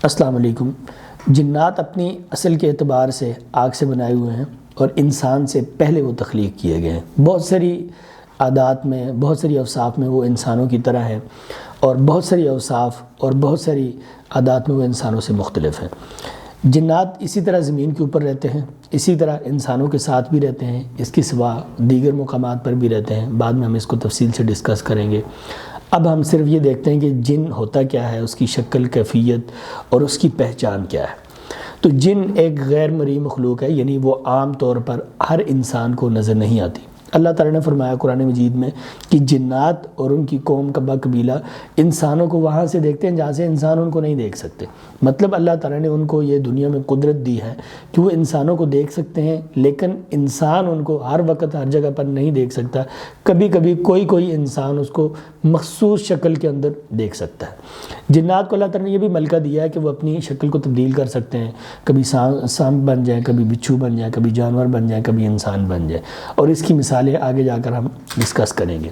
السلام علیکم۔ جنات اپنی اصل کے اعتبار سے آگ سے بنائے ہوئے ہیں اور انسان سے پہلے وہ تخلیق کیے گئے ہیں۔ بہت ساری عادات میں، بہت ساری اوصاف میں وہ انسانوں کی طرح ہیں اور بہت ساری اوصاف اور بہت ساری عادات میں وہ انسانوں سے مختلف ہیں۔ جنات اسی طرح زمین کے اوپر رہتے ہیں، اسی طرح انسانوں کے ساتھ بھی رہتے ہیں، اس کے سوا دیگر مقامات پر بھی رہتے ہیں۔ بعد میں ہم اس کو تفصیل سے ڈسکس کریں گے۔ اب ہم صرف یہ دیکھتے ہیں کہ جن ہوتا کیا ہے، اس کی شکل، کیفیت اور اس کی پہچان کیا ہے۔ تو جن ایک غیر مرئی مخلوق ہے، یعنی وہ عام طور پر ہر انسان کو نظر نہیں آتی۔ اللہ تعالیٰ نے فرمایا قرآن مجید میں کہ جنات اور ان کی قوم کا قبیلہ انسانوں کو وہاں سے دیکھتے ہیں جہاں سے انسان ان کو نہیں دیکھ سکتے۔ مطلب اللہ تعالیٰ نے ان کو یہ دنیا میں قدرت دی ہے کہ وہ انسانوں کو دیکھ سکتے ہیں، لیکن انسان ان کو ہر وقت ہر جگہ پر نہیں دیکھ سکتا۔ کبھی کبھی کوئی انسان اس کو مخصوص شکل کے اندر دیکھ سکتا ہے۔ جنات کو اللہ تعالیٰ نے یہ بھی ملکہ دیا ہے کہ وہ اپنی شکل کو تبدیل کر سکتے ہیں، کبھی سانپ بن جائیں، کبھی بچھو بن جائیں، کبھی جانور بن جائیں، کبھی انسان بن جائیں، اور اس کی مثالیں آگے جا کر ہم ڈسکس کریں گے۔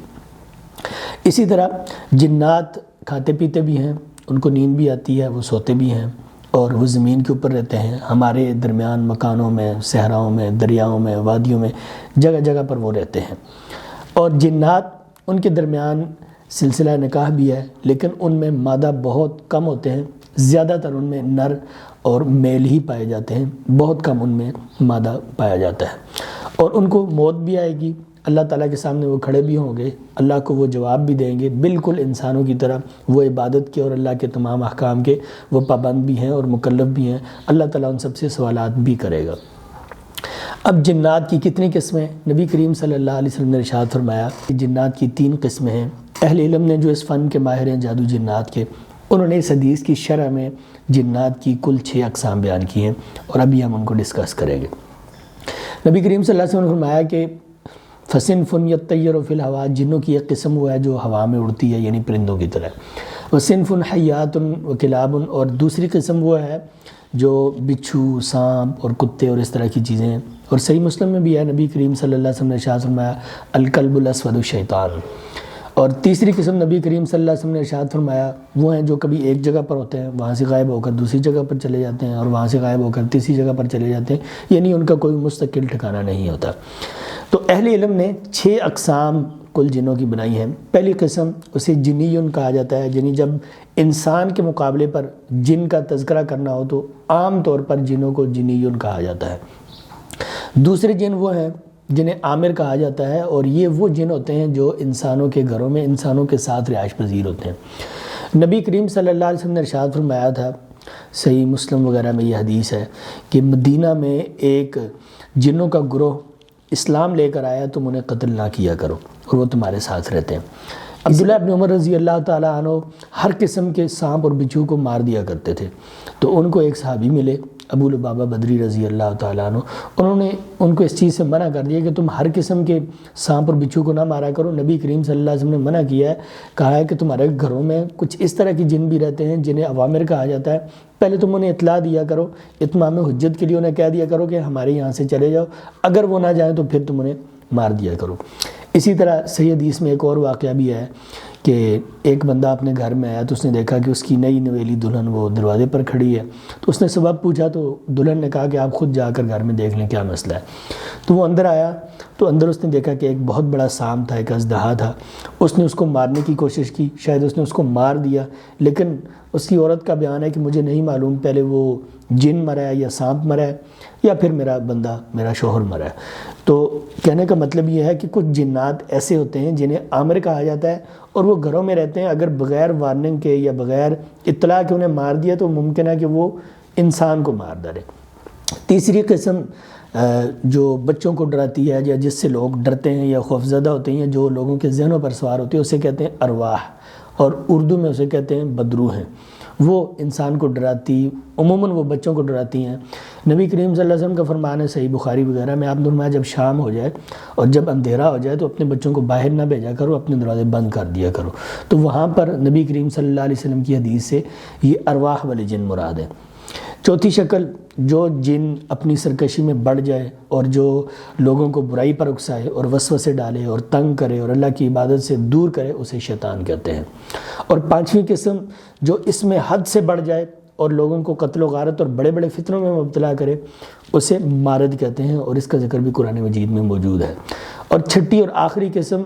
اسی طرح جنات کھاتے پیتے بھی ہیں، ان کو نیند بھی آتی ہے، وہ سوتے بھی ہیں اور وہ زمین کے اوپر رہتے ہیں، ہمارے درمیان مکانوں میں، صحراؤں میں، دریاؤں میں، وادیوں میں، جگہ جگہ پر وہ رہتے ہیں۔ اور جنات ان کے درمیان سلسلہ نکاح بھی ہے، لیکن ان میں مادہ بہت کم ہوتے ہیں، زیادہ تر ان میں نر اور میل ہی پائے جاتے ہیں، بہت کم ان میں مادہ پایا جاتا ہے۔ اور ان کو موت بھی آئے گی، اللہ تعالیٰ کے سامنے وہ کھڑے بھی ہوں گے، اللہ کو وہ جواب بھی دیں گے، بالکل انسانوں کی طرح وہ عبادت کے اور اللہ کے تمام احکام کے وہ پابند بھی ہیں اور مکلف بھی ہیں۔ اللہ تعالیٰ ان سب سے سوالات بھی کرے گا۔ اب جنات کی کتنی قسمیں؟ نبی کریم صلی اللہ علیہ وسلم نے ارشاد فرمایا کہ جنات کی 3 قسمیں ہیں۔ اہل علم نے جو اس فن کے ماہر ہیں جادو جنات کے، انہوں نے اس حدیث کی شرح میں جنات کی کل 6 اقسام بیان کی ہیں اور ابھی ہم ان کو ڈسکس کریں گے۔ نبی کریم صلی اللہ علیہ وسلم نے فرمایا کہ فصنف یطیر فی الہوا، جنوں کی ایک قسم وہ ہے جو ہوا میں اڑتی ہے، یعنی پرندوں کی طرح۔ وصنف حیات وکلاب، اور دوسری قسم وہ ہے جو بچھو، سانپ اور کتے اور اس طرح کی چیزیں ہیں۔ اور صحیح مسلم میں بھی ہے، نبی کریم صلی اللہ علیہ وسلم نے ارشاد فرمایا الکلب الاسود الشیطان۔ اور تیسری قسم نبی کریم صلی اللہ علیہ وسلم نے ارشاد فرمایا وہ ہیں جو کبھی ایک جگہ پر ہوتے ہیں، وہاں سے غائب ہو کر دوسری جگہ پر چلے جاتے ہیں، اور وہاں سے غائب ہو کر تیسری جگہ پر چلے جاتے ہیں، یعنی ان کا کوئی مستقل ٹھکانہ نہیں ہوتا۔ تو اہل علم نے 6 اقسام کل جنوں کی بنائی ہیں۔ پہلی قسم اسے جنیون کہا جاتا ہے، یعنی جب انسان کے مقابلے پر جن کا تذکرہ کرنا ہو تو عام طور پر جنوں کو جنیون کہا جاتا ہے۔ دوسرے جن وہ ہیں جنہیں عامر کہا جاتا ہے، اور یہ وہ جن ہوتے ہیں جو انسانوں کے گھروں میں انسانوں کے ساتھ رہائش پذیر ہوتے ہیں۔ نبی کریم صلی اللہ علیہ وسلم نے ارشاد فرمایا تھا، صحیح مسلم وغیرہ میں یہ حدیث ہے کہ مدینہ میں ایک جنوں کا گروہ اسلام لے کر آیا، تم انہیں قتل نہ کیا کرو اور وہ تمہارے ساتھ رہتے ہیں۔ عبداللہ ابن عمر رضی اللہ تعالیٰ عنہ ہر قسم کے سانپ اور بچھو کو مار دیا کرتے تھے۔ تو ان کو ایک صحابی ملے، ابو لبابہ بدری رضی اللہ تعالیٰ عنہ، انہوں نے ان کو اس چیز سے منع کر دیا کہ تم ہر قسم کے سانپ اور بچھو کو نہ مارا کرو۔ نبی کریم صلی اللہ علیہ وسلم نے منع کیا ہے، کہا ہے کہ تمہارے گھروں میں کچھ اس طرح کی جن بھی رہتے ہیں جنہیں اوامر کہا جاتا ہے، پہلے تم انہیں اطلاع دیا کرو، اتمام حجت کے لیے انہیں کہہ دیا کرو کہ ہمارے یہاں سے چلے جاؤ، اگر وہ نہ جائیں تو پھر تم انہیں مار دیا کرو۔ اسی طرح صحیح حدیث میں ایک اور واقعہ بھی ہے کہ ایک بندہ اپنے گھر میں آیا تو اس نے دیکھا کہ اس کی نئی نویلی دلہن وہ دروازے پر کھڑی ہے، تو اس نے سبب پوچھا تو دلہن نے کہا کہ آپ خود جا کر گھر میں دیکھ لیں کیا مسئلہ ہے۔ تو وہ اندر آیا تو اندر اس نے دیکھا کہ ایک بہت بڑا سانپ تھا، ایک اژدہا تھا۔ اس نے اس کو مارنے کی کوشش کی، شاید اس نے اس کو مار دیا، لیکن اس کی عورت کا بیان ہے کہ مجھے نہیں معلوم پہلے وہ جن مرا ہے یا سانپ مرا ہے یا پھر میرا بندہ، میرا شوہر مرا ہے۔ تو کہنے کا مطلب یہ ہے کہ کچھ جنات ایسے ہوتے ہیں جنہیں عامر کہا جاتا ہے اور وہ گھروں میں رہتے ہیں، اگر بغیر وارننگ کے یا بغیر اطلاع کے انہیں مار دیا تو ممکن ہے کہ وہ انسان کو مار ڈالے۔ تیسری قسم جو بچوں کو ڈراتی ہے یا جس سے لوگ ڈرتے ہیں یا خوفزدہ ہوتے ہیں، جو لوگوں کے ذہنوں پر سوار ہوتے ہیں، اسے کہتے ہیں ارواح، اور اردو میں اسے کہتے ہیں بدروح ہیں۔ وہ انسان کو ڈراتی، عموماً وہ بچوں کو ڈراتی ہیں۔ نبی کریم صلی اللہ علیہ وسلم کا فرمان ہے صحیح بخاری وغیرہ میں، آپ نے فرمایا جب شام ہو جائے اور جب اندھیرا ہو جائے تو اپنے بچوں کو باہر نہ بھیجا کرو، اپنے دروازے بند کر دیا کرو۔ تو وہاں پر نبی کریم صلی اللہ علیہ وسلم کی حدیث سے یہ ارواح والے جن مراد ہیں۔ چوتھی شکل، جو جن اپنی سرکشی میں بڑھ جائے اور جو لوگوں کو برائی پر اکسائے اور وسوسے ڈالے اور تنگ کرے اور اللہ کی عبادت سے دور کرے، اسے شیطان کہتے ہیں۔ اور 5ویں قسم، جو اس میں حد سے بڑھ جائے اور لوگوں کو قتل و غارت اور بڑے بڑے فتنوں میں مبتلا کرے، اسے مارد کہتے ہیں، اور اس کا ذکر بھی قرآن مجید میں موجود ہے۔ اور چھٹی اور آخری قسم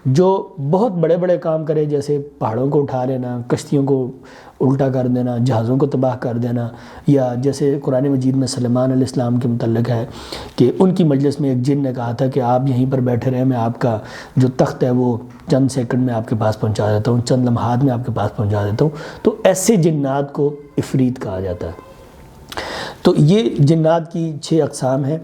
جو بہت بڑے بڑے کام کرے، جیسے پہاڑوں کو اٹھا لینا، کشتیوں کو الٹا کر دینا، جہازوں کو تباہ کر دینا، یا جیسے قرآن مجید میں سلیمان علیہ السلام کے متعلق ہے کہ ان کی مجلس میں ایک جن نے کہا تھا کہ آپ یہیں پر بیٹھے رہیں، میں آپ کا جو تخت ہے وہ چند سیکنڈ میں آپ کے پاس پہنچا دیتا ہوں، چند لمحات میں آپ کے پاس پہنچا دیتا ہوں۔ تو ایسے جنات کو عفریت کہا جاتا ہے۔ تو یہ جنات کی 6 اقسام ہیں،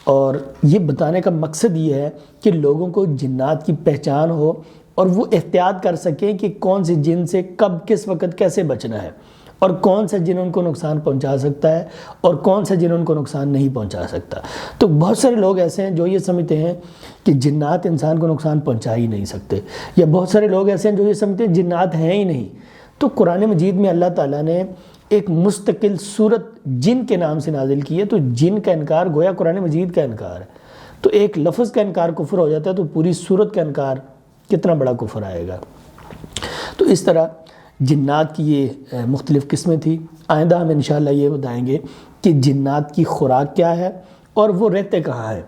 اور یہ بتانے کا مقصد یہ ہے کہ لوگوں کو جنات کی پہچان ہو اور وہ احتیاط کر سکیں کہ کون سے جن سے کب کس وقت کیسے بچنا ہے، اور کون سا جن ان کو نقصان پہنچا سکتا ہے اور کون سا جن ان کو نقصان نہیں پہنچا سکتا۔ تو بہت سارے لوگ ایسے ہیں جو یہ سمجھتے ہیں کہ جنات انسان کو نقصان پہنچا ہی نہیں سکتے، یا بہت سارے لوگ ایسے ہیں جو یہ سمجھتے ہیں جنات ہیں ہی نہیں۔ تو قرآن مجید میں اللہ تعالیٰ نے ایک مستقل صورت جن کے نام سے نازل کی ہے، تو جن کا انکار گویا قرآن مجید کا انکار ہے۔ تو ایک لفظ کا انکار کفر ہو جاتا ہے، تو پوری صورت کا انکار کتنا بڑا کفر آئے گا۔ تو اس طرح جنات کی یہ مختلف قسمیں تھیں۔ آئندہ ہم انشاءاللہ یہ بتائیں گے کہ جنات کی خوراک کیا ہے اور وہ رہتے کہاں ہیں۔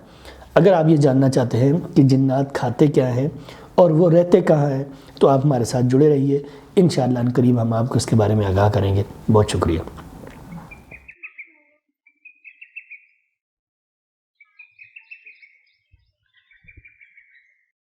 اگر آپ یہ جاننا چاہتے ہیں کہ جنات کھاتے کیا ہیں اور وہ رہتے کہاں ہیں، تو آپ ہمارے ساتھ جڑے رہیے، انشاءاللہ ان قریب ہم آپ کو اس کے بارے میں آگاہ کریں گے۔ بہت شکریہ۔